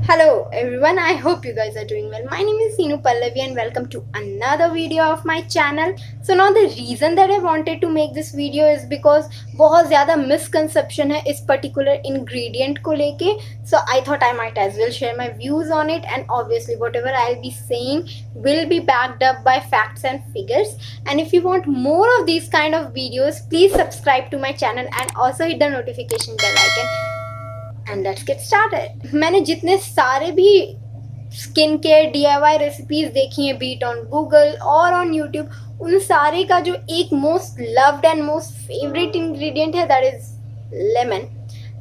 Hello everyone, I hope you guys are doing well. My name is Seenu Pallavi and welcome to another video of my channel. So now the reason that I wanted to make this video is because बहुत ज़्यादा misconception है इस particular ingredient को लेके. So I thought I might as well share my views on it, and obviously whatever I'll be saying will be backed up by facts and figures. And if you want more of these kind of videos, please subscribe to my channel and also hit the notification bell icon. And let's get started. मैंने जितने सारे भी skin care DIY recipes देखी हैं, be it on Google और on YouTube, उन सारे का जो एक most loved and most favourite ingredient है that is lemon.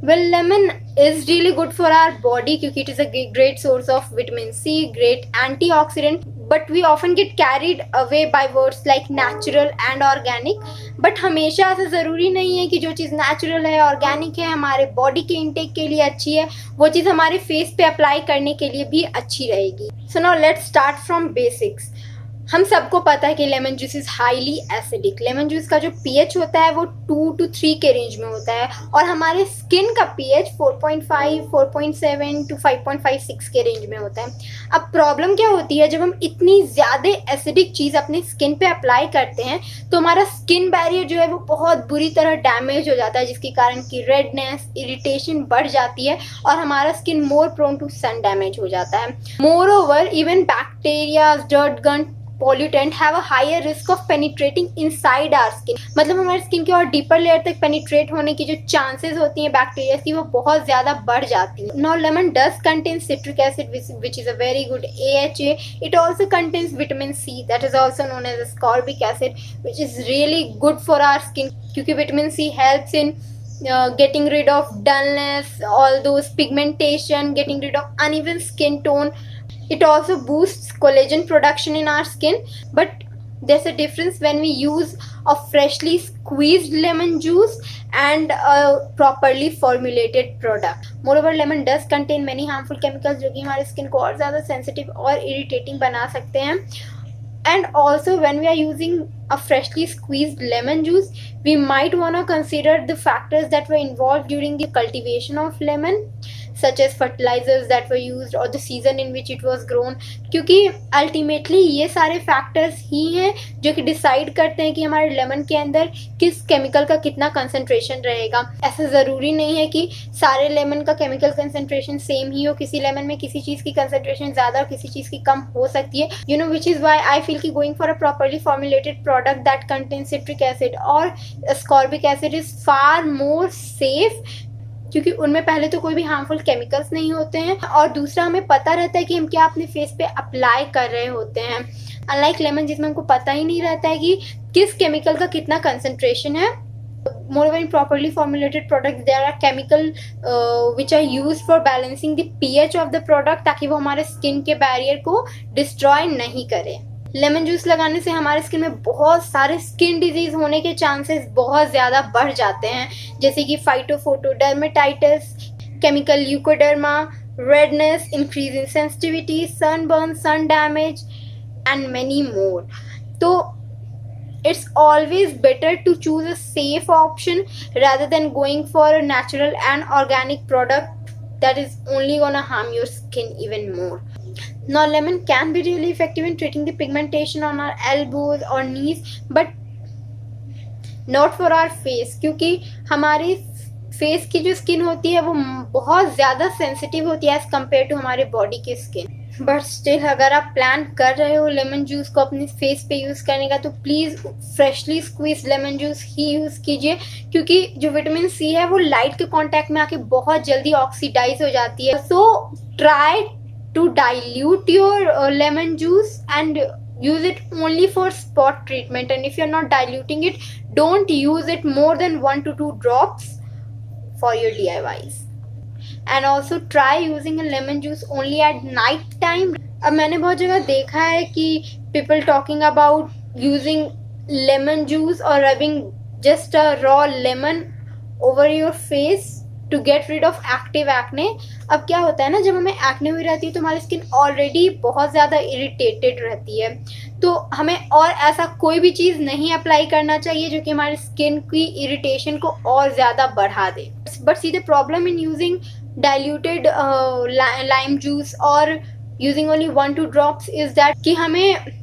Well, lemon is really good for our body क्योंकि it is a great source of vitamin C, great antioxidant. But we often get carried away by words like natural and organic. But हमेशा ऐसा ज़रूरी नहीं है कि जो चीज़ natural है, organic है, हमारे बॉडी के इंटेक के लिए अच्छी है, वो चीज़ हमारे फेस पे अप्लाई करने के लिए भी अच्छी रहेगी. So now let's start from basics. हम सबको पता है कि lemon juice is highly acidic. Lemon juice का जो pH होता है वो 2 to 3 के रेंज में होता है और हमारे स्किन का pH 4.5, 4.7 to 5.56 के रेंज में होता है. अब प्रॉब्लम क्या होती है, जब हम इतनी ज़्यादा एसिडिक चीज़ अपने स्किन पे अप्लाई करते हैं तो हमारा स्किन बैरियर जो है वो बहुत बुरी तरह डैमेज हो जाता है, जिसके कारण की रेडनेस, इरिटेशन बढ़ जाती है और हमारा skin more prone to sun damage हो जाता है. Moreover even bacteria, dirt gun, pollutant have a higher risk of penetrating inside our skin. मतलब हमारे स्किन के और डीपर लेयर तक पेनिट्रेट होने की जो चांसेस होती हैं बैक्टीरिया की, वो बहुत ज़्यादा बढ़ जाती है. Now lemon does contain citric acid which is a very good AHA. It also contains vitamin C that is also known as ascorbic acid which is really good for our skin क्योंकि vitamin C helps in getting rid of dullness, all those pigmentation, getting rid of uneven skin tone. It also boosts collagen production in our skin, but there's a difference when we use a freshly squeezed lemon juice and a properly formulated product. Moreover, lemon does contain many harmful chemicals जो कि हमारे skin को और ज़्यादा sensitive और irritating बना सकते हैं. And also when we are using a freshly squeezed lemon juice, we might want to consider the factors that were involved during the cultivation of lemon, such as fertilizers that were used or the season in which it was grown. क्योंकि ultimately ये सारे factors ही हैं जो कि decide करते हैं कि हमारे लेमन के अंदर किस केमिकल का कितना कंसनट्रेशन रहेगा. ऐसा ज़रूरी नहीं है कि सारे लेमन का केमिकल कंसनट्रेशन सेम ही हो. किसी लेमन में किसी चीज़ की कंसनट्रेशन ज़्यादा और किसी चीज़ की कम हो सकती है. You know, which is why I feel कि going for a properly formulated product that contains citric acid or ascorbic acid is far more safe क्योंकि उनमें पहले तो कोई भी हार्मफुल केमिकल्स नहीं होते हैं और दूसरा हमें पता रहता है कि हम क्या अपने फेस पे अप्लाई कर रहे होते हैं. अनलाइक लेमन जिसमें हमको पता ही नहीं रहता है कि किस केमिकल का कितना कंसंट्रेशन है. Moreover, in properly formulated products there are chemical which are used for balancing the pH of the product ताकि वो हमारे स्किन के बैरियर को डिस्ट्रॉय नहीं करे. लेमन जूस लगाने से हमारे स्किन में बहुत सारे स्किन डिजीज होने के चांसेस बहुत ज़्यादा बढ़ जाते हैं, जैसे कि phytophotodermatitis, chemical leukoderma, redness, increase in sensitivity, sunburn, sun damage and many more. तो it's always better to choose a safe option rather than going for a natural and organic product that is only gonna harm your skin even more. Now lemon can be really effective in treating the pigmentation on our elbows or knees, but not for our face क्योंकि हमारे face की जो skin होती है वो बहुत ज़्यादा sensitive होती है एज कम्पेयर टू हमारे बॉडी की स्किन. बट स्टिल अगर आप प्लान कर रहे हो लेमन जूस को अपने फेस पे यूज़ करने का तो please freshly squeeze lemon juice he use कीजिए क्योंकि जो विटामिन C है वो लाइट के कांटेक्ट में आके बहुत जल्दी ऑक्सीडाइज हो जाती है. So try to dilute your lemon juice and use it only for spot treatment, and if you're not diluting it, don't use it more than 1 to 2 drops for your DIYs. And also try using a lemon juice only at night time. अब मैंने बहुत जगह देखा है कि people talking about using lemon juice or rubbing just a raw lemon over your face to get rid of active acne. अब क्या होता है ना, जब हमें एक्ने हुई रहती है तो हमारी स्किन ऑलरेडी बहुत ज़्यादा इरिटेटेड रहती है, तो हमें और ऐसा कोई भी चीज़ नहीं अप्लाई करना चाहिए जो कि हमारी स्किन की इरिटेशन को और ज़्यादा बढ़ा दे. But see the problem in using diluted lime juice or using only 1-2 drops is that कि हमें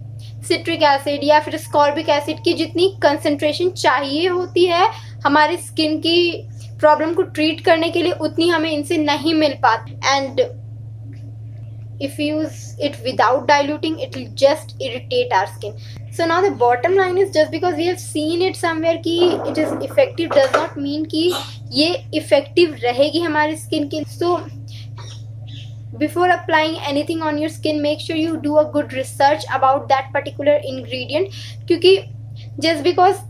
सिट्रिक एसिड या फिर स्कॉर्बिक एसिड की जितनी कंसंट्रेशन चाहिए होती है हमारी स्किन की प्रॉब्लम को ट्रीट करने के लिए उतनी हमें इनसे नहीं मिल पाती. And if you use it without diluting, it will just irritate our skin. So now the bottom line is, just because we have seen it somewhere कि it is effective does not mean कि ये effective रहेगी हमारी skin के. So before applying anything on your skin, make sure you do a good research about that particular ingredient, क्योंकि just because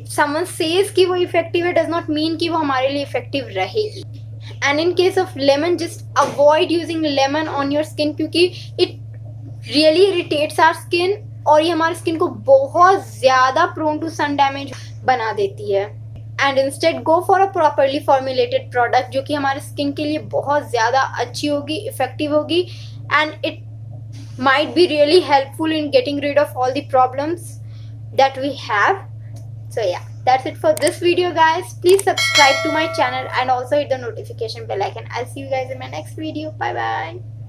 someone says कि वो effective है does not mean कि वो हमारे लिए effective रहेगी. And in case of lemon, just avoid using lemon on your skin क्योंकि it really irritates our skin और ये हमारी स्किन को बहुत ज़्यादा prone to sun damage बना देती है. And instead go for a properly formulated product जो कि हमारे स्किन के लिए बहुत ज़्यादा अच्छी होगी, effective होगी, and it might be really helpful in getting rid of all the problems that we have. So yeah, that's it for this video guys. Please subscribe to my channel and also hit the notification bell icon. I'll see you guys in my next video. Bye bye.